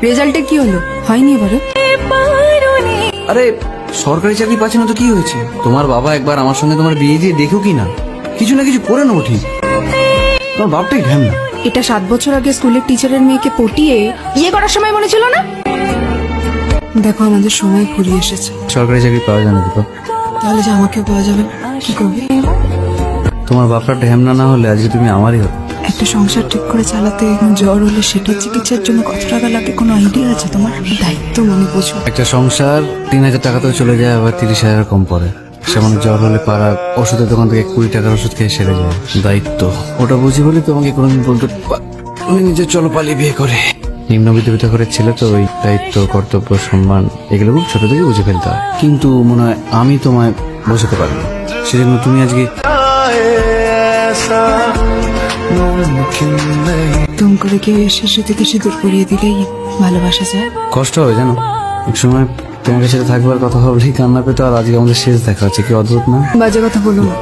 রেজাল্টে কি হলো? হয়নি এবারে? আরে সরকারি চাকরি পাচ্ছে না তো কি হয়েছে? তোমার বাবা একবার আমার সঙ্গে তোমার বিয়ে দিয়ে দেখো কি না, কিছু না কিছু করে নেবো ঠিক। তোমার বাপটাই ঘ্যাম না। এটা 7 বছর আগে স্কুলের টিচারের মেয়েকে পটিয়ে বিয়ে করার সময় মনে ছিল না? দেখো আমাদের সময় ফুরিয়ে এসেছে। সরকারি চাকরি পাওয়া যায় না তো, তাহলে যে আমাকে পাওয়া যাবে কি করবে? তোমার বাপটা ঢ্যামনা না হলে আজকে তুমি আমারই হতো। একটা সংসার ঠিক করে চালাতে জ্বর হলে সেটা চিকিৎসার জন্য কত টাকা লাগে কোনো আইডিয়া আছে তোমার? দায়িত্ব মনে বুঝো। একটা সংসার 3000 টাকা তো চলে যায়, আবার 30,000 কম পড়ে। সেমন জ্বর হলে পাড়া ওষুধের দোকান থেকে 20 টাকার ওষুধ খেয়ে সেরে যায়। দায়িত্ব ওটা বুঝি বলে তোমাকে কোনোদিন বলতে তুমি নিজে চলো পালিয়ে বিয়ে করে। নিম্ন বিদ্যাপিত করে ছেলে তো ওই দায়িত্ব কর্তব্য সম্মান এগুলো খুব ছোট থেকে বুঝে ফেলতে হয়, কিন্তু মনে হয় আমি তোমায় বোঝাতে পারবো, সেজন্য তুমি আজকে তুম করে কেউ এসে থেকে সিঁদুর পরিয়ে দিলেই ভালোবাসা যায়। কষ্ট হবে জানো, এক সময় তোমাকে সাথে থাকবার কথা ভাবলেই কান্না পেতো, আর আজকে আমাদের শেষ দেখা হচ্ছে, কি অদ্ভুত না? বাজে কথা বলো না।